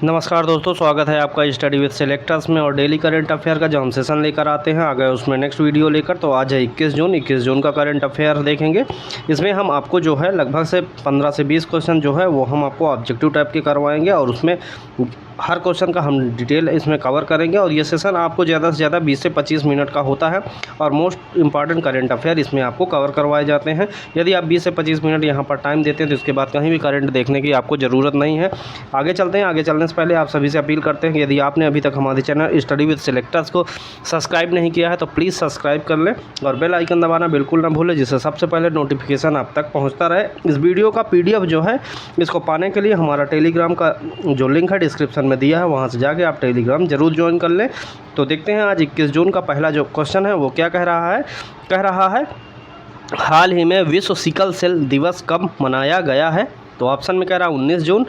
नमस्कार दोस्तों, स्वागत है आपका स्टडी विद सिलेक्टर्स में। और डेली करंट अफेयर का जो हम सेशन लेकर आते हैं, आ गए उसमें नेक्स्ट वीडियो लेकर। तो आज है 21 जून का करंट अफेयर देखेंगे। इसमें हम आपको जो है लगभग से 15 से 20 क्वेश्चन जो है वो हम आपको ऑब्जेक्टिव टाइप के करवाएंगे और उसमें हर क्वेश्चन का हम डिटेल इसमें कवर करेंगे। और ये सेशन आपको ज़्यादा से ज़्यादा 20 से 25 मिनट का होता है और मोस्ट इंपॉर्टेंट करंट अफेयर इसमें आपको कवर करवाए जाते हैं। यदि आप 20 से 25 मिनट यहाँ पर टाइम देते हैं तो इसके बाद कहीं भी करंट देखने की आपको ज़रूरत नहीं है। आगे चलते हैं। आगे चलने से पहले आप सभी से अपील करते हैं कि यदि आपने अभी तक हमारे चैनल स्टडी विद सिलेक्टर्स को सब्सक्राइब नहीं किया है तो प्लीज़ सब्सक्राइब कर लें और बेल आइकन दबाना बिल्कुल ना भूलें, जिससे सबसे पहले नोटिफिकेशन आप तक पहुँचता रहे। इस वीडियो का PDF जो है इसको पाने के लिए हमारा टेलीग्राम का जो लिंक है डिस्क्रिप्शन में दिया है, वहाँ से जाके आप टेलीग्राम जरूर ज्वाइन कर लें। तो देखते हैं आज 21 जून का पहला जो क्वेश्चन है वो क्या कह रहा है हाल ही में विश्व सिकल सेल दिवस कब मनाया गया है। तो ऑप्शन में कह रहा है 19 जून,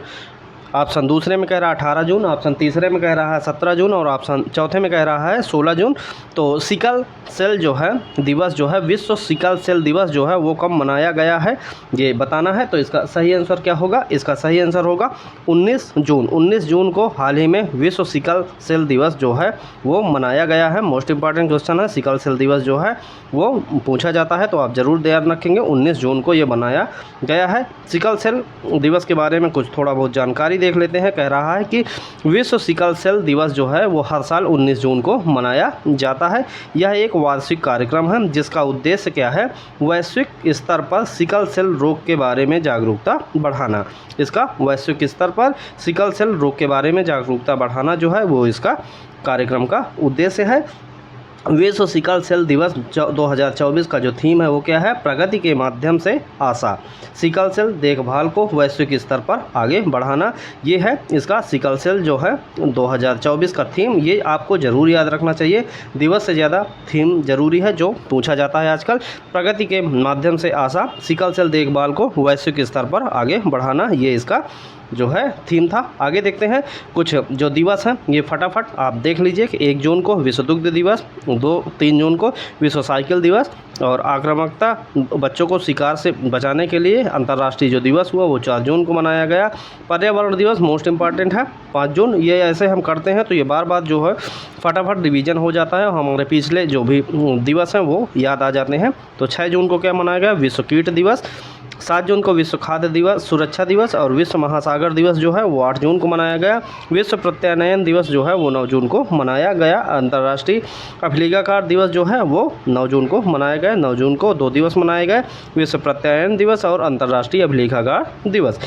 ऑप्शन दूसरे में कह रहा है 18 जून, ऑप्शन तीसरे में कह रहा है 17 जून और ऑप्शन चौथे में कह रहा है 16 जून। तो सिकल सेल जो है दिवस जो है, विश्व सिकल सेल दिवस जो है वो कब मनाया गया है ये बताना है। तो इसका सही आंसर क्या होगा? इसका सही आंसर होगा 19 जून। 19 जून को हाल ही में विश्व सिकल सेल दिवस जो है वो मनाया गया है। मोस्ट इंपॉर्टेंट क्वेश्चन है, सिकल सेल दिवस जो है वो पूछा जाता है, तो आप ज़रूर ध्यान रखेंगे। 19 जून को ये मनाया गया है। सिकल सेल दिवस के बारे में कुछ थोड़ा बहुत जानकारी देख लेते हैं। कह रहा है कि विश्व सिकल सेल दिवस जो है वो हर साल 19 जून को मनाया जाता है। यह एक वार्षिक कार्यक्रम है जिसका उद्देश्य क्या है? वैश्विक स्तर पर सिकल सेल रोग के बारे में जागरूकता बढ़ाना। इसका वैश्विक स्तर पर सिकल सेल रोग के बारे में जागरूकता बढ़ाना जो है वो इसका कार्यक्रम का उद्देश्य है। विश्व सिकल सेल दिवस 2024 का जो थीम है वो क्या है? प्रगति के माध्यम से आशा। सिकल सेल देखभाल को वैश्विक स्तर पर आगे बढ़ाना, ये है इसका सिकल सेल जो है 2024 का थीम। ये आपको ज़रूर याद रखना चाहिए। दिवस से ज़्यादा थीम ज़रूरी है जो पूछा जाता है आजकल। प्रगति के माध्यम से आशा, सिकल सेल देखभाल को वैश्विक स्तर पर आगे बढ़ाना, ये इसका जो है थीम था। आगे देखते हैं कुछ जो दिवस हैं ये फटाफट आप देख लीजिए कि 1 जून को विश्व दुग्ध दिवस, 3 जून को विश्व साइकिल दिवस और आक्रामकता बच्चों को शिकार से बचाने के लिए अंतर्राष्ट्रीय जो दिवस हुआ वो 4 जून को मनाया गया। पर्यावरण दिवस मोस्ट इंपॉर्टेंट है 5 जून। ये ऐसे हम करते हैं तो ये बार बार जो है फटाफट रिवीजन हो जाता है, हमारे पिछले जो भी दिवस हैं वो याद आ जाते हैं। तो 6 जून को क्या मनाया गया? विश्व कीट दिवस। 7 जून को विश्व खाद्य दिवस सुरक्षा दिवस और विश्व महासागर दिवस जो है वो 8 जून को मनाया गया। विश्व प्रत्यानयन दिवस जो है वो 9 जून को मनाया गया। अंतर्राष्ट्रीय अभिलेखाकार दिवस जो है वो 9 जून को मनाया गया। 9 जून को 2 दिवस मनाए गए, विश्व प्रत्यानयन दिवस और अंतर्राष्ट्रीय अभिलेखाकार दिवस।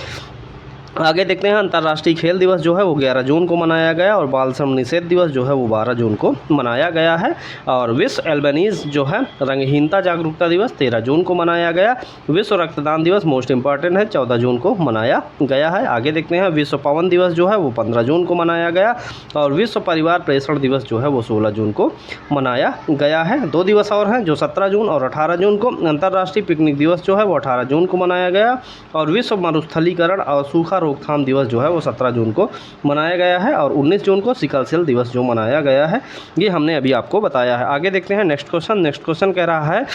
आगे देखते हैं अंतर्राष्ट्रीय खेल दिवस जो है वो 11 जून को मनाया गया और बाल श्रम निषेध दिवस जो है वो 12 जून को मनाया गया है। और विश्व एल्बेनीज जो है रंगहीनता जागरूकता दिवस 13 जून को मनाया गया। विश्व रक्तदान दिवस मोस्ट इंपॉर्टेंट है 14 जून को मनाया गया है। आगे देखते हैं विश्व पवन दिवस जो है वो 15 जून को मनाया गया और विश्व परिवार प्रेषण दिवस जो है वो 16 जून को मनाया गया है। 2 दिवस और हैं जो 17 जून और 18 जून को। अंतर्राष्ट्रीय पिकनिक दिवस जो है वो 18 जून को मनाया गया और विश्व मरुस्थलीकरण और सूखा रोकथाम दिवस जो है वो 17 जून को मनाया गया है। और 19 जून को सिकल सेल दिवस जो मनाया गया है ये हमने अभी आपको बताया है। आगे देखते हैं नेक्स्ट क्वेश्चन कह रहा है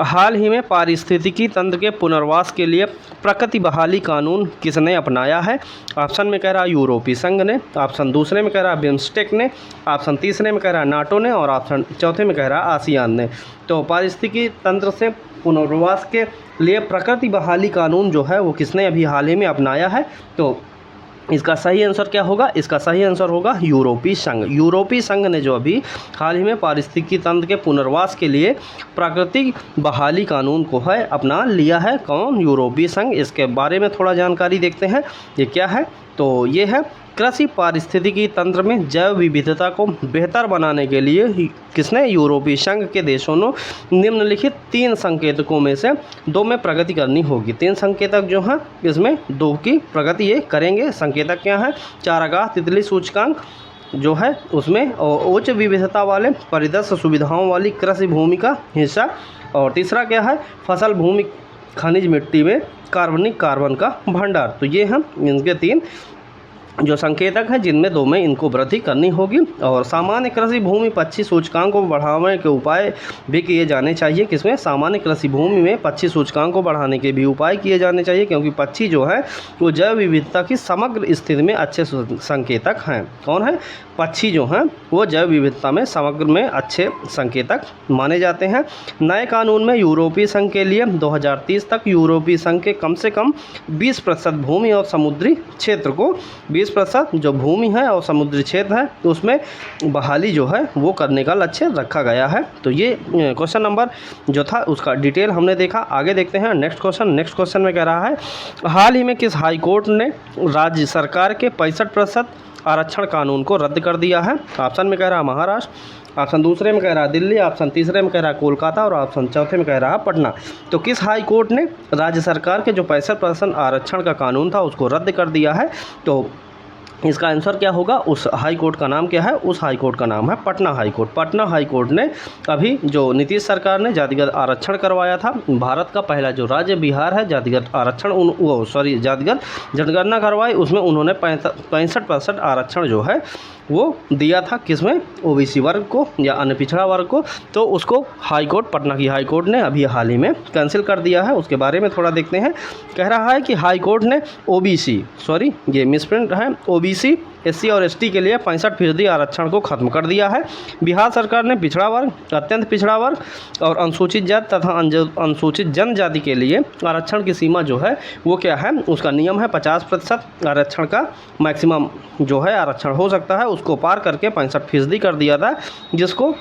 हाल ही में पारिस्थितिकी तंत्र के पुनर्वास के लिए प्रकृति बहाली कानून किसने अपनाया है। ऑप्शन में कह रहा है यूरोपीय संघ ने, ऑप्शन दूसरे में कह रहा है बिम्स्टेक ने, ऑप्शन तीसरे में कह रहा है नाटो ने और ऑप्शन चौथे में कह रहा है आसियान ने। तो पारिस्थितिकी तंत्र से पुनर्वास के लिए प्रकृति बहाली कानून जो है वो किसने अभी हाल ही में अपनाया है। तो इसका सही आंसर क्या होगा? इसका सही आंसर होगा यूरोपीय संघ। यूरोपीय संघ ने जो अभी हाल ही में पारिस्थितिकी तंत्र के पुनर्वास के लिए प्राकृतिक बहाली कानून को है अपना लिया है। कौन? यूरोपीय संघ। इसके बारे में थोड़ा जानकारी देखते हैं ये क्या है। तो ये है कृषि पारिस्थितिकी तंत्र में जैव विविधता को बेहतर बनाने के लिए किसने? यूरोपीय संघ के देशों ने निम्नलिखित 3 संकेतकों में से 2 में प्रगति करनी होगी। 3 संकेतक जो हैं इसमें 2 की प्रगति ये करेंगे। संकेतक क्या है? चारागाह तितली सूचकांक जो है उसमें उच्च विविधता वाले परिदृश्य सुविधाओं वाली कृषि भूमि का हिस्सा। और तीसरा क्या है? फसल भूमि खनिज मिट्टी में कार्बन का भंडार। तो ये हम इनके 3 जो संकेतक हैं जिनमें दो में इनको वृद्धि करनी होगी। और सामान्य कृषि भूमि पक्षी सूचकांक को बढ़ाने के उपाय भी किए जाने चाहिए। किसमें? सामान्य कृषि भूमि में पक्षी सूचकांक को बढ़ाने के भी उपाय किए जाने चाहिए, क्योंकि पक्षी जो है वो जैव विविधता की समग्र स्थिति में अच्छे संकेतक हैं। कौन है? पक्षी जो हैं वो जैव विविधता में समग्र में अच्छे संकेतक माने जाते हैं। नए कानून में यूरोपीय संघ के लिए 2030 तक यूरोपीय संघ के कम से कम 20% भूमि और समुद्री क्षेत्र को 20% जो भूमि है और समुद्री क्षेत्र है तो उसमें बहाली जो है वो करने का लक्ष्य रखा गया है। तो ये क्वेश्चन नंबर जो था उसका डिटेल हमने देखा। आगे देखते हैं नेक्स्ट क्वेश्चन। नेक्स्ट क्वेश्चन में कह रहा है, हाल ही में किस हाई कोर्ट ने राज्य सरकार के 65% आरक्षण कानून को रद्द कर दिया है? ऑप्शन में कह रहा है महाराष्ट्र, ऑप्शन दूसरे में कह रहा है दिल्ली, ऑप्शन तीसरे में कह रहा है कोलकाता और ऑप्शन चौथे में कह रहा है पटना। तो किस हाई कोर्ट ने राज्य सरकार के जो 65% आरक्षण का कानून था उसको रद्द कर दिया है? तो इसका आंसर क्या होगा? उस हाई कोर्ट का नाम क्या है? उस हाई कोर्ट का नाम है Patna high court. Patna high court ने अभी जो नीतीश सरकार ने जातिगत आरक्षण करवाया था, भारत का पहला जो राज्य बिहार है जातिगत आरक्षण जातिगत जनगणना करवाई, उसमें उन्होंने 65% आरक्षण जो है वो दिया था। किसमें? ओबीसी वर्ग को या अन्य पिछड़ा वर्ग को। तो उसको हाई कोर्ट, पटना की हाई कोर्ट ने अभी हाल ही में कैंसिल कर दिया है। उसके बारे में थोड़ा देखते हैं। कह रहा है कि हाई कोर्ट ने ये मिसप्रिंट है, ओबीसी एससी और एसटी के लिए 65% आरक्षण को खत्म कर दिया है। बिहार सरकार ने पिछड़ा वर्ग, अत्यंत पिछड़ा वर्ग और अनुसूचित जाति तथा अनुसूचित जनजाति के लिए आरक्षण की सीमा जो है वो क्या है? उसका नियम है 50% आरक्षण का मैक्सिमम जो है आरक्षण हो सकता है, उसको पार करके 65% कर दिया था। जिसको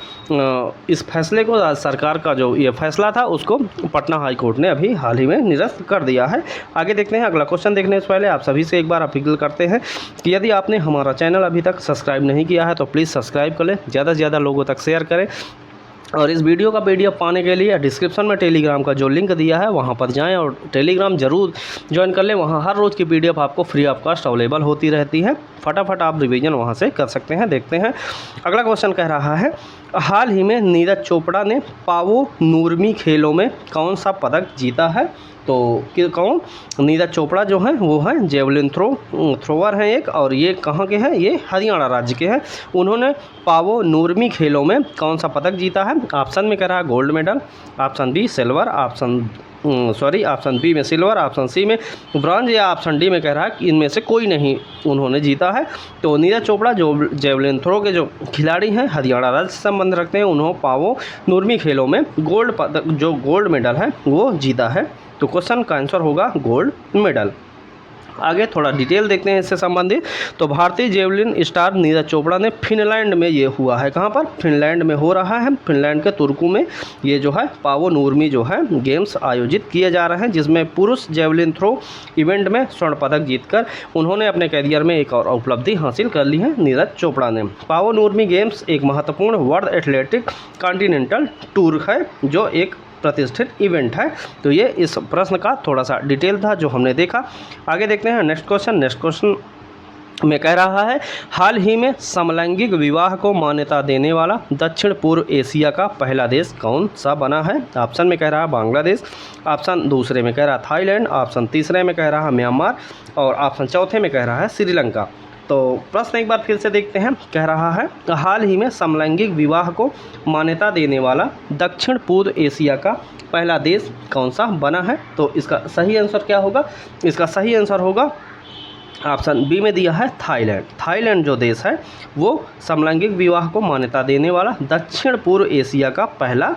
इस फैसले को राज्य सरकार का जो ये फैसला था उसको पटना हाई कोर्ट ने अभी हाल ही में निरस्त कर दिया है। आगे देखते हैं। अगला क्वेश्चन देखने से पहले आप सभी से एक बार अपील करते हैं कि यदि आपने हमारा चैनल अभी तक सब्सक्राइब नहीं किया है तो प्लीज़ सब्सक्राइब कर लें, ज़्यादा से ज़्यादा लोगों तक शेयर करें। और इस वीडियो का PDF पाने के लिए डिस्क्रिप्शन में टेलीग्राम का जो लिंक दिया है वहां पर जाएं और टेलीग्राम ज़रूर ज्वाइन कर लें। वहां हर रोज़ की PDF आपको फ्री ऑफ कॉस्ट अवेलेबल होती रहती है। फटाफट आप रिवीजन वहां से कर सकते हैं। देखते हैं अगला क्वेश्चन। कह रहा है, हाल ही में नीरज चोपड़ा ने पावो नूरमी खेलों में कौन सा पदक जीता है? तो कौन? नीरज चोपड़ा जो हैं वो हैं जेवलिन थ्रोवर हैं एक, और ये कहाँ के हैं? ये हरियाणा राज्य के हैं। उन्होंने पावो नूरमी खेलों में कौन सा पदक जीता है? ऑप्शन में कह रहा है gold medal, option B silver, option B में सिल्वर, ऑप्शन सी में ब्रॉन्ज या ऑप्शन डी में कह रहा है कि इनमें से कोई नहीं उन्होंने जीता है। तो नीरज चोपड़ा जो जेवलिन थ्रो के जो खिलाड़ी हैं हरियाणा राज्य से संबंध रखते हैं, उन्होंने पावो नूरमी खेलों में गोल्ड मेडल है वो जीता है। तो क्वेश्चन का आंसर होगा गोल्ड मेडल। आगे थोड़ा डिटेल देखते हैं इससे संबंधित। तो भारतीय जेवलिन स्टार नीरज चोपड़ा ने फिनलैंड में ये हुआ है। कहाँ पर? फिनलैंड में हो रहा है। फिनलैंड के तुर्कू में ये जो है पावो नूरमी जो है गेम्स आयोजित किए जा रहे हैं, जिसमें पुरुष जेवलिन थ्रो इवेंट में स्वर्ण पदक जीतकर उन्होंने अपने करियर में एक और उपलब्धि हासिल कर ली है नीरज चोपड़ा ने। पावो नूरमी गेम्स एक महत्वपूर्ण वर्ल्ड एथलेटिक कॉन्टिनेंटल टूर है जो एक प्रतिष्ठित इवेंट है। तो ये इस प्रश्न का थोड़ा सा डिटेल था जो हमने देखा। आगे देखते हैं नेक्स्ट क्वेश्चन। नेक्स्ट क्वेश्चन में कह रहा है, हाल ही में समलैंगिक विवाह को मान्यता देने वाला दक्षिण पूर्व एशिया का पहला देश कौन सा बना है? ऑप्शन में कह रहा है बांग्लादेश, ऑप्शन दूसरे में कह रहा है थाईलैंड, ऑप्शन तीसरे में कह रहा है म्यांमार और ऑप्शन चौथे में कह रहा है श्रीलंका। तो प्रश्न एक बार फिर से देखते हैं। कह रहा है, हाल ही में समलैंगिक विवाह को मान्यता देने वाला दक्षिण पूर्व एशिया का पहला देश कौन सा बना है? तो इसका सही आंसर क्या होगा? इसका सही आंसर होगा ऑप्शन बी में दिया है थाईलैंड। थाईलैंड जो देश है वो समलैंगिक विवाह को मान्यता देने वाला दक्षिण पूर्व एशिया का पहला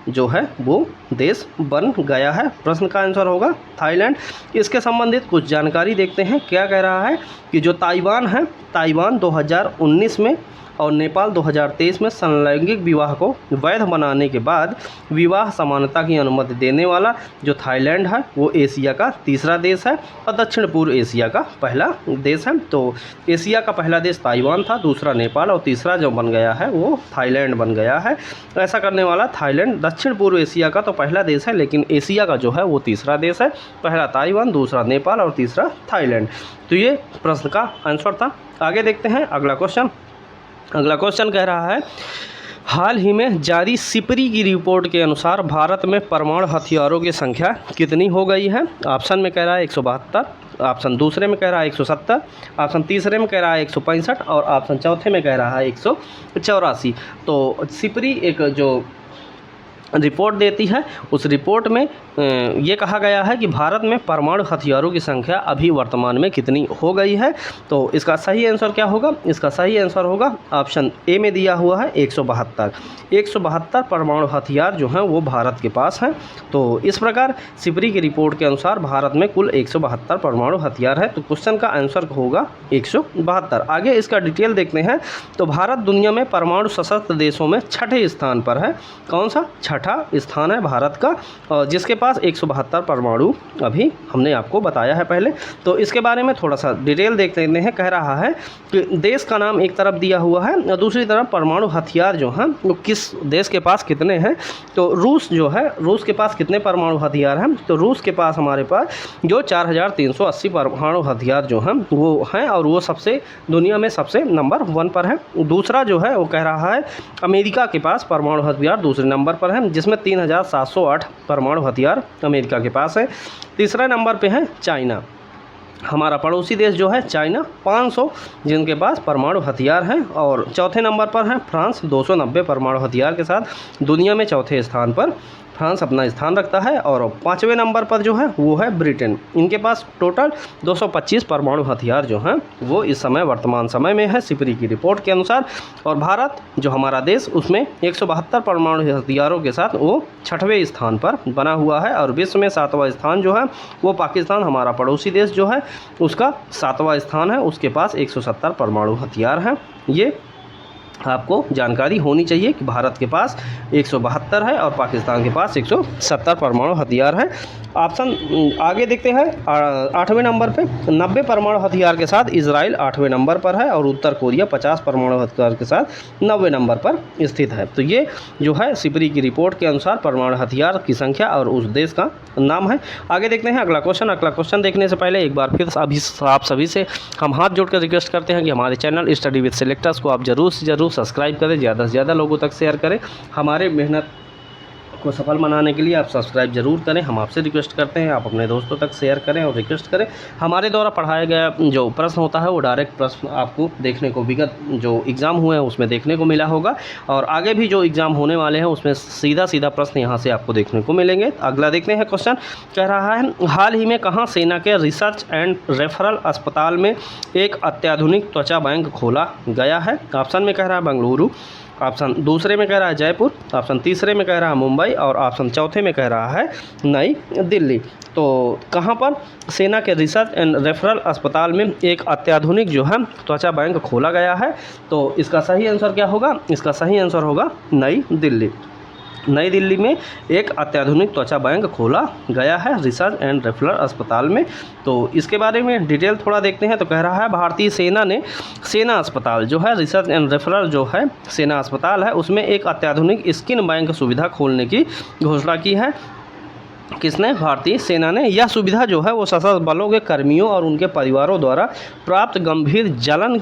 जो है वो देश बन गया है। प्रश्न का आंसर होगा थाईलैंड। इसके संबंधित कुछ जानकारी देखते हैं। क्या कह रहा है कि जो ताइवान है, ताइवान 2019 में और नेपाल 2023 में समलैंगिक विवाह को वैध बनाने के बाद विवाह समानता की अनुमति देने वाला जो थाईलैंड है वो एशिया का तीसरा देश है और दक्षिण पूर्व एशिया का पहला देश है। तो एशिया का पहला देश ताइवान था, दूसरा नेपाल और तीसरा जो बन गया है वो थाईलैंड बन गया है। ऐसा करने वाला थाईलैंड दक्षिण पूर्व एशिया का तो पहला देश है, लेकिन एशिया का जो है वो तीसरा देश है। पहला ताइवान, दूसरा नेपाल और तीसरा थाईलैंड। तो ये प्रश्न का आंसर था। आगे देखते हैं अगला क्वेश्चन। अगला क्वेश्चन कह रहा है, हाल ही में जारी सिपरी की रिपोर्ट के अनुसार भारत में परमाणु हथियारों की संख्या कितनी हो गई है? ऑप्शन में कह रहा है 172, ऑप्शन दूसरे में कह रहा है 170, ऑप्शन तीसरे में कह रहा है 165 और ऑप्शन चौथे में कह रहा है 184। तो सिपरी एक जो रिपोर्ट देती है, उस रिपोर्ट में ये कहा गया है कि भारत में परमाणु हथियारों की संख्या अभी वर्तमान में कितनी हो गई है। तो इसका सही आंसर क्या होगा? इसका सही आंसर होगा ऑप्शन ए में दिया हुआ है 172। 172 परमाणु हथियार जो हैं वो भारत के पास हैं। तो इस प्रकार सिपरी की रिपोर्ट के अनुसार भारत में कुल 172 परमाणु हथियार है। तो क्वेश्चन का आंसर होगा 172। आगे इसका डिटेल देखते हैं। तो भारत दुनिया में परमाणु सशस्त्र देशों में छठे स्थान पर है। कौन सा? छठा स्थान है भारत का, जिसके पास 172 परमाणु अभी हमने आपको बताया है पहले। तो इसके बारे में थोड़ा सा डिटेल देख लेते हैं। कह रहा है कि देश का नाम एक तरफ दिया हुआ है और दूसरी तरफ परमाणु हथियार जो हैं वो किस देश के पास कितने हैं। तो रूस जो है, रूस के पास कितने परमाणु हथियार हैं? तो रूस के पास हमारे पास जो 4380 परमाणु हथियार जो हैं वो हैं और वो सबसे दुनिया में सबसे नंबर 1 पर है। दूसरा जो है वो कह रहा है अमेरिका के पास परमाणु हथियार दूसरे नंबर पर है, जिसमें 3708 परमाणु हथियार अमेरिका के पास है। तीसरा नंबर पे है चाइना, हमारा पड़ोसी देश जो है चाइना, 500 जिनके पास परमाणु हथियार हैं। और चौथे नंबर पर है फ्रांस 290 परमाणु हथियार के साथ दुनिया में चौथे स्थान पर फ्रांस अपना स्थान रखता है। और 5वें नंबर पर जो है वो है ब्रिटेन, इनके पास टोटल 225 परमाणु हथियार जो हैं वो इस समय वर्तमान समय में है सिपरी की रिपोर्ट के अनुसार। और भारत जो हमारा देश उसमें 172 परमाणु हथियारों के साथ वो 6वें स्थान पर बना हुआ है। और विश्व में 7वां स्थान जो है वो पाकिस्तान, हमारा पड़ोसी देश जो है उसका 7वां स्थान है, उसके पास 170 परमाणु हथियार हैं। ये आपको जानकारी होनी चाहिए कि भारत के पास 172 है और पाकिस्तान के पास 170 परमाणु हथियार है। ऑप्शन आगे देखते हैं। 8वें नंबर पे 90 परमाणु हथियार के साथ इजराइल 8वें नंबर पर है और उत्तर कोरिया 50 परमाणु हथियार के साथ 9वें नंबर पर स्थित है। तो ये जो है सिपरी की रिपोर्ट के अनुसार परमाणु हथियार की संख्या और उस देश का नाम है। आगे देखते हैं अगला क्वेश्चन। अगला क्वेश्चन देखने से पहले एक बार फिर आप सभी से हम हाथ जोड़कर रिक्वेस्ट करते हैं कि हमारे चैनल स्टडी विद सेलेक्टर्स को आप ज़रूर से ज़रूर सब्सक्राइब करें, ज़्यादा से ज़्यादा लोगों तक शेयर करें। हमारे मेहनत को सफल बनाने के लिए आप सब्सक्राइब जरूर करें, हम आपसे रिक्वेस्ट करते हैं। आप अपने दोस्तों तक शेयर करें और रिक्वेस्ट करें। हमारे द्वारा पढ़ाया गया जो प्रश्न होता है वो डायरेक्ट प्रश्न आपको देखने को विगत जो एग्ज़ाम हुए हैं उसमें देखने को मिला होगा और आगे भी जो एग्ज़ाम होने वाले हैं उसमें सीधा सीधा प्रश्न यहाँ से आपको देखने को मिलेंगे। अगला देखते हैं क्वेश्चन। कह रहा है हाल ही में कहाँ सेना के रिसर्च एंड रेफरल अस्पताल में एक अत्याधुनिक त्वचा बैंक खोला गया है? ऑप्शन में कह रहा है बेंगलुरु, ऑप्शन दूसरे में कह रहा है जयपुर, ऑप्शन तीसरे में कह रहा है मुंबई और ऑप्शन चौथे में कह रहा है नई दिल्ली। तो कहाँ पर सेना के रिसर्च एंड रेफरल अस्पताल में एक अत्याधुनिक जो है त्वचा बैंक खोला गया है? तो इसका सही आंसर क्या होगा? इसका सही आंसर होगा नई दिल्ली। नई दिल्ली में एक अत्याधुनिक त्वचा बैंक खोला गया है रिसर्च एंड रेफरल अस्पताल में। तो इसके बारे में डिटेल थोड़ा देखते हैं। तो कह रहा है भारतीय सेना ने सेना अस्पताल जो है रिसर्च एंड रेफरल जो है सेना अस्पताल है उसमें एक अत्याधुनिक स्किन बैंक सुविधा खोलने की घोषणा की है। किसने? भारतीय सेना ने। यह सुविधा जो है वो सशस्त्र बलों के कर्मियों और उनके परिवारों द्वारा प्राप्त गंभीर जलन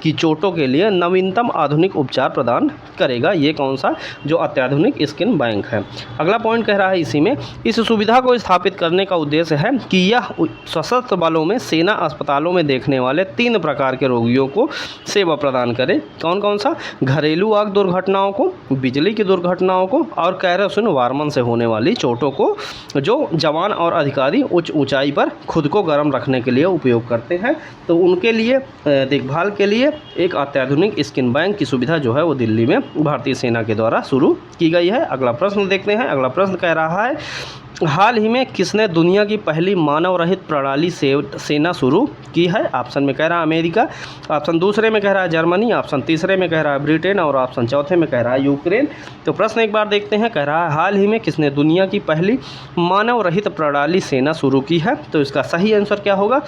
की चोटों के लिए नवीनतम आधुनिक उपचार प्रदान करेगा। ये कौन सा? जो अत्याधुनिक स्किन बैंक है। अगला पॉइंट कह रहा है इसी में इस सुविधा को स्थापित करने का उद्देश्य है कि यह सशस्त्र बलों में सेना अस्पतालों में देखने वाले 3 प्रकार के रोगियों को सेवा प्रदान करे। कौन कौन सा? घरेलू आग दुर्घटनाओं को, बिजली की दुर्घटनाओं को और केरोसिन वार्मन से होने वाली चोटों को जो जवान और अधिकारी उच्च ऊंचाई पर खुद को गर्म रखने के लिए उपयोग करते हैं। तो उनके लिए देखभाल के लिए एक अत्याधुनिक स्किन बैंक की सुविधा जो है वो दिल्ली में भारतीय सेना के द्वारा शुरू की गई है। अगला प्रश्न देखते हैं। अगला प्रश्न कह रहा है हाल ही में किसने दुनिया की पहली मानव रहित प्रणाली सेना शुरू की है? ऑप्शन में कह रहा है अमेरिका, ऑप्शन दूसरे में कह रहा है जर्मनी, ऑप्शन तीसरे में कह रहा है ब्रिटेन और ऑप्शन चौथे में कह रहा है यूक्रेन। तो प्रश्न एक बार देखते हैं। कह रहा है हाल ही में किसने दुनिया की पहली मानव रहित प्रणाली सेना शुरू की है? तो इसका सही आंसर क्या होगा?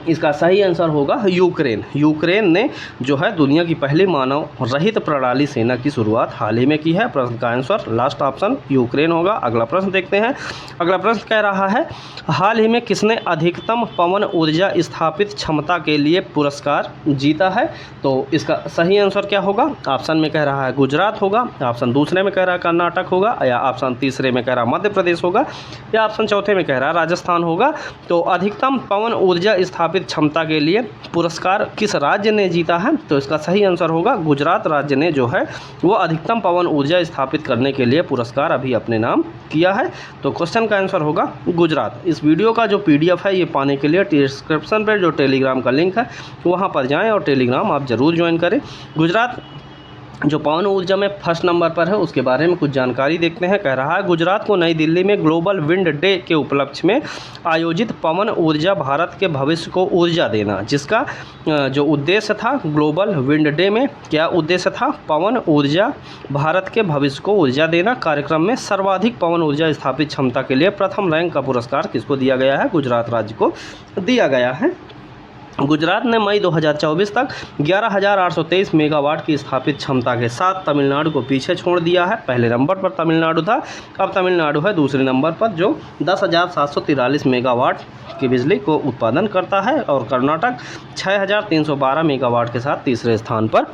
इसका सही आंसर होगा यूक्रेन। यूक्रेन ने जो है दुनिया की पहली मानव रहित प्रणाली सेना की शुरुआत हाल ही में की है। प्रश्न का आंसर लास्ट ऑप्शन यूक्रेन होगा। अगला प्रश्न देखते हैं। अगला प्रश्न कह रहा है, हाल ही में किसने अधिकतम पवन ऊर्जा स्थापित क्षमता के लिए पुरस्कार जीता है? तो इसका सही आंसर क्या होगा? ऑप्शन में कह रहा है गुजरात होगा, ऑप्शन दूसरे में कह रहा है कर्नाटक होगा, या ऑप्शन तीसरे में कह रहा है मध्य प्रदेश होगा, या ऑप्शन चौथे में कह रहा है राजस्थान होगा। तो अधिकतम पवन ऊर्जा स्थापित क्षमता के लिए पुरस्कार किस राज्य ने जीता है? तो इसका सही आंसर होगा गुजरात राज्य ने जो है वो अधिकतम पवन ऊर्जा स्थापित करने के लिए पुरस्कार अभी अपने नाम किया है। तो क्वेश्चन का आंसर होगा गुजरात। इस वीडियो का जो PDF है ये पाने के लिए डिस्क्रिप्शन पर जो टेलीग्राम का लिंक है वहाँ पर जाएं और टेलीग्राम आप ज़रूर ज्वाइन करें। गुजरात जो पवन ऊर्जा में फर्स्ट नंबर पर है उसके बारे में कुछ जानकारी देखते हैं। कह रहा है, गुजरात को नई दिल्ली में ग्लोबल विंड डे के उपलक्ष्य में आयोजित पवन ऊर्जा भारत के भविष्य को ऊर्जा देना, जिसका जो उद्देश्य था ग्लोबल विंड डे में क्या उद्देश्य था? पवन ऊर्जा भारत के भविष्य को ऊर्जा देना। कार्यक्रम में सर्वाधिक पवन ऊर्जा स्थापित क्षमता के लिए प्रथम रैंक का पुरस्कार किसको दिया गया है? गुजरात राज्य को दिया गया है। गुजरात ने मई 2024 तक 11,823 मेगावाट की स्थापित क्षमता के साथ तमिलनाडु को पीछे छोड़ दिया है। पहले नंबर पर तमिलनाडु था, अब तमिलनाडु है दूसरे नंबर पर जो 10,743 मेगावाट की बिजली को उत्पादन करता है, और कर्नाटक 6,312 मेगावाट के साथ तीसरे स्थान पर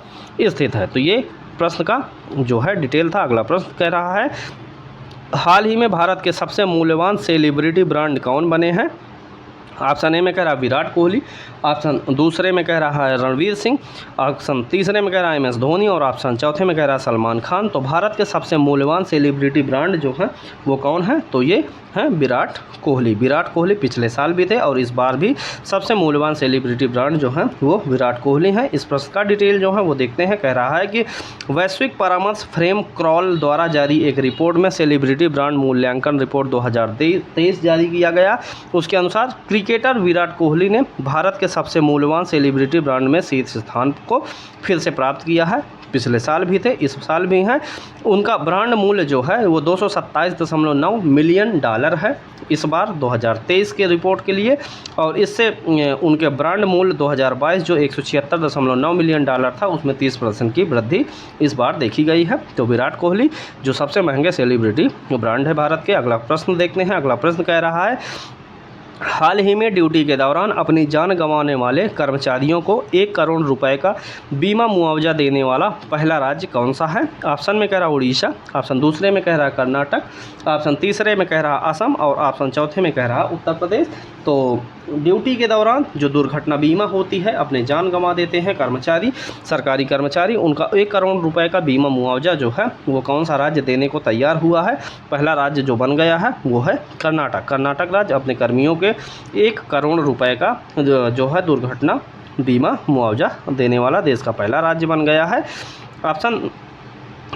स्थित है। तो ये प्रश्न का जो है डिटेल था। अगला प्रश्न कह रहा है, हाल ही में भारत के सबसे मूल्यवान सेलिब्रिटी ब्रांड कौन बने हैं? ऑप्शन ए में कह रहा है विराट कोहली, ऑप्शन दूसरे में कह रहा है रणवीर सिंह, ऑप्शन तीसरे में कह रहा है MS धोनी, और ऑप्शन चौथे में कह रहा है सलमान खान। तो भारत के सबसे मूल्यवान सेलिब्रिटी ब्रांड जो है वो कौन है? तो ये हैं विराट कोहली। विराट कोहली पिछले साल भी थे और इस बार भी सबसे मूल्यवान सेलिब्रिटी ब्रांड जो है वो विराट कोहली हैं। इस प्रश्न का डिटेल जो है वो देखते हैं। कह रहा है कि वैश्विक परामर्श फ्रेम क्रॉल द्वारा जारी एक रिपोर्ट में सेलिब्रिटी ब्रांड मूल्यांकन रिपोर्ट 2023 जारी किया गया। उसके अनुसार क्रिकेटर विराट कोहली ने भारत के सबसे मूल्यवान सेलिब्रिटी ब्रांड में शीर्ष स्थान को फिर से प्राप्त किया है। पिछले साल भी थे, इस साल भी हैं। उनका ब्रांड मूल्य जो है वो $227.9 मिलियन है इस बार 2023 के रिपोर्ट के लिए, और इससे उनके ब्रांड मूल्य 2022 जो $176.9 मिलियन था उसमें 30% की वृद्धि इस बार देखी गई है। तो विराट कोहली जो सबसे महंगे सेलिब्रिटी ब्रांड है भारत के। अगला प्रश्न देखते हैं। अगला प्रश्न कह रहा है, हाल ही में ड्यूटी के दौरान अपनी जान गंवाने वाले कर्मचारियों को 1 करोड़ रुपए का बीमा मुआवजा देने वाला पहला राज्य कौन सा है? ऑप्शन में कह रहा उड़ीसा, ऑप्शन दूसरे में कह रहा कर्नाटक, ऑप्शन तीसरे में कह रहा असम, और ऑप्शन चौथे में कह रहा उत्तर प्रदेश। तो ड्यूटी के दौरान जो दुर्घटना बीमा होती है, अपने जान गंवा देते हैं कर्मचारी, सरकारी कर्मचारी, उनका 1 करोड़ रुपए का बीमा मुआवजा जो है वो कौन सा राज्य देने को तैयार हुआ है? पहला राज्य जो बन गया है वो है कर्नाटक। कर्नाटक राज्य अपने कर्मियों के 1 करोड़ रुपए का जो है दुर्घटना बीमा मुआवजा देने वाला देश का पहला राज्य बन गया है। ऑप्शन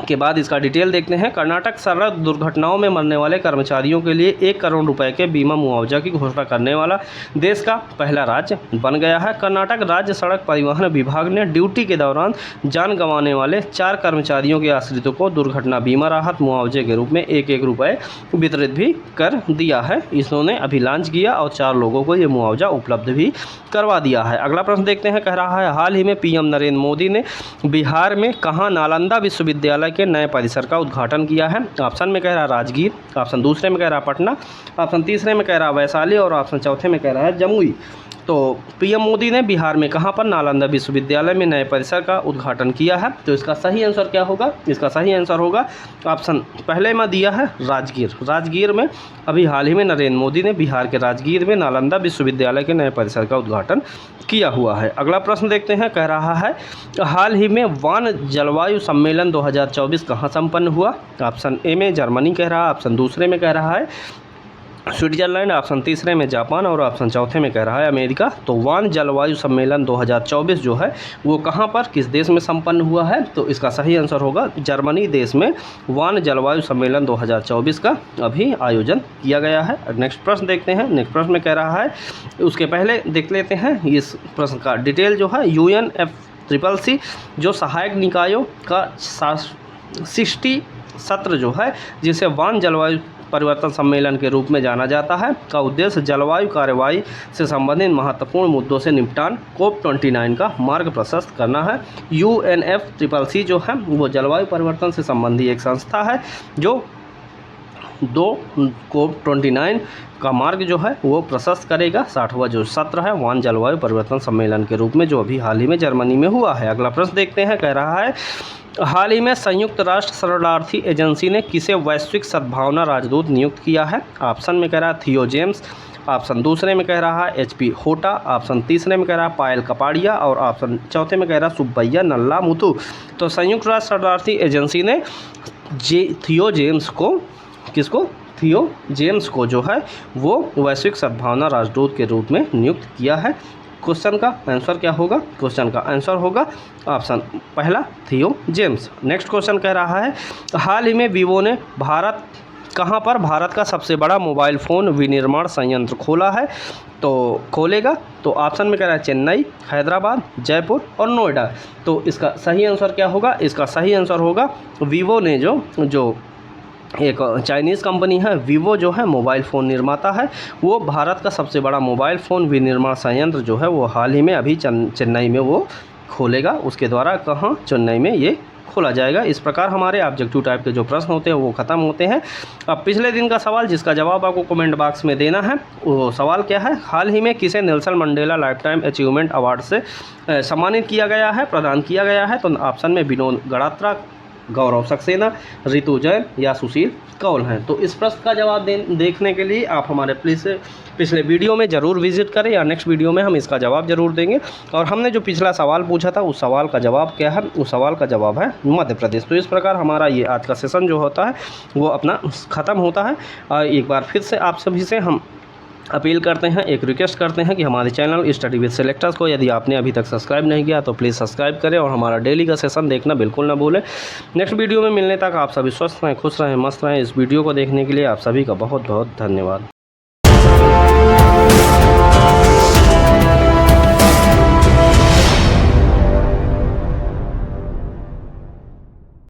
के बाद इसका डिटेल देखते हैं। कर्नाटक सड़क दुर्घटनाओं में मरने वाले कर्मचारियों के लिए 1 करोड़ रुपए के बीमा मुआवजा की घोषणा करने वाला देश का पहला राज्य बन गया है। कर्नाटक राज्य सड़क परिवहन विभाग ने ड्यूटी के दौरान जान गंवाने वाले 4 कर्मचारियों के आश्रितों को दुर्घटना बीमा राहत मुआवजे के रूप में 1-1 रुपये वितरित भी कर दिया है। इन्होंने अभी लॉन्च किया और 4 लोगों को ये मुआवजा उपलब्ध भी करवा दिया है। अगला प्रश्न देखते हैं। कह रहा है, हाल ही में PM नरेंद्र मोदी ने बिहार में कहाँ नालंदा विश्वविद्यालय के नए परिसर का उद्घाटन किया है? ऑप्शन में कह रहा राजगीर, ऑप्शन दूसरे में कह रहा पटना, ऑप्शन तीसरे में कह रहा वैशाली, और ऑप्शन चौथे में कह रहा है जमुई। तो PM मोदी ने बिहार में कहाँ पर नालंदा विश्वविद्यालय में नए परिसर का उद्घाटन किया है? तो इसका सही आंसर क्या होगा? इसका सही आंसर होगा ऑप्शन पहले में दिया है राजगीर। राजगीर में अभी हाल ही में नरेंद्र मोदी ने बिहार के राजगीर में नालंदा विश्वविद्यालय के नए परिसर का उद्घाटन किया हुआ है। अगला प्रश्न देखते हैं। कह रहा है, हाल ही में वान जलवायु सम्मेलन 2024 कहाँ संपन्न हुआ? ऑप्शन ए में जर्मनी कह रहा है, ऑप्शन दूसरे में कह रहा है स्विट्जरलैंड, ऑप्शन तीसरे में जापान, और ऑप्शन चौथे में कह रहा है अमेरिका। तो वान जलवायु सम्मेलन 2024 जो है वो कहाँ पर किस देश में संपन्न हुआ है? तो इसका सही आंसर होगा जर्मनी देश में वान जलवायु सम्मेलन 2024 का अभी आयोजन किया गया है। नेक्स्ट प्रश्न देखते हैं। नेक्स्ट प्रश्न में कह रहा है, उसके पहले देख लेते हैं इस प्रश्न का डिटेल जो है। UNFCCC जो सहायक निकायों का 60 सत्र जो है जिसे वान जलवायु परिवर्तन सम्मेलन के रूप में जाना जाता है, का उद्देश्य जलवायु कार्रवाई से संबंधित महत्वपूर्ण मुद्दों से निपटान COP29 का मार्ग प्रशस्त करना है। UNFCCC जो है वो जलवायु परिवर्तन से संबंधी एक संस्था है जो COP29 का मार्ग जो है वो प्रशस्त करेगा। 60वां जो सत्र है वान जलवायु परिवर्तन सम्मेलन के रूप में, जो अभी हाल ही में जर्मनी में हुआ है। अगला प्रश्न देखते हैं, कह रहा है हाल ही में संयुक्त राष्ट्र शरणार्थी एजेंसी ने किसे वैश्विक सद्भावना राजदूत नियुक्त किया है? ऑप्शन में कह रहा है थियो जेम्स, ऑप्शन दूसरे में कह रहा है HP होटा, ऑप्शन तीसरे में कह रहा है पायल कपाड़िया और ऑप्शन चौथे में कह रहा है सुब्बैया नल्ला मुथु। तो संयुक्त राष्ट्र शरणार्थी एजेंसी ने थियो जेम्स को, किसको? थियो जेम्स को जो है वो वैश्विक सद्भावना राजदूत के रूप में नियुक्त किया है। क्वेश्चन का आंसर क्या होगा? क्वेश्चन का आंसर होगा ऑप्शन पहला थियो जेम्स। नेक्स्ट क्वेश्चन कह रहा है हाल ही में वीवो ने कहाँ पर भारत का सबसे बड़ा मोबाइल फ़ोन विनिर्माण संयंत्र खोला है? तो खोलेगा तो ऑप्शन में कह रहा है चेन्नई, हैदराबाद, जयपुर और नोएडा। तो इसका सही आंसर क्या होगा? इसका सही आंसर होगा वीवो ने जो एक चाइनीज़ कंपनी है वीवो जो है मोबाइल फ़ोन निर्माता है, वो भारत का सबसे बड़ा मोबाइल फ़ोन विनिर्माण संयंत्र जो है वो हाल ही में अभी चेन्नई में वो खोलेगा। उसके द्वारा कहाँ? चेन्नई में ये खोला जाएगा। इस प्रकार हमारे ऑब्जेक्टिव टाइप के जो प्रश्न होते हैं वो ख़त्म होते हैं। अब पिछले दिन का सवाल जिसका जवाब आपको कमेंट बॉक्स में देना है, वो सवाल क्या है? हाल ही में किसे Nelson Mandela life time achievement award से सम्मानित किया गया है, प्रदान किया गया है? तो ऑप्शन में विनोद गड़ात्रा, गौरव सक्सेना, ऋतु जैन या सुशील कौल हैं। तो इस प्रश्न का जवाब देखने के लिए आप हमारे पिछले वीडियो में ज़रूर विजिट करें या नेक्स्ट वीडियो में हम इसका जवाब ज़रूर देंगे। और हमने जो पिछला सवाल पूछा था उस सवाल का जवाब क्या है? उस सवाल का जवाब है मध्य प्रदेश। तो इस प्रकार हमारा ये आज का सेशन जो होता है वो अपना ख़त्म होता है। और एक बार फिर से आप सभी से हम अपील करते हैं, एक रिक्वेस्ट करते हैं कि हमारे चैनल स्टडी विद सेलेक्टर्स को यदि आपने अभी तक सब्सक्राइब नहीं किया तो प्लीज़ सब्सक्राइब करें और हमारा डेली का सेशन देखना बिल्कुल ना भूलें। नेक्स्ट वीडियो में मिलने तक आप सभी स्वस्थ रहें, खुश रहें, मस्त रहें। इस वीडियो को देखने के लिए आप सभी का बहुत बहुत धन्यवाद।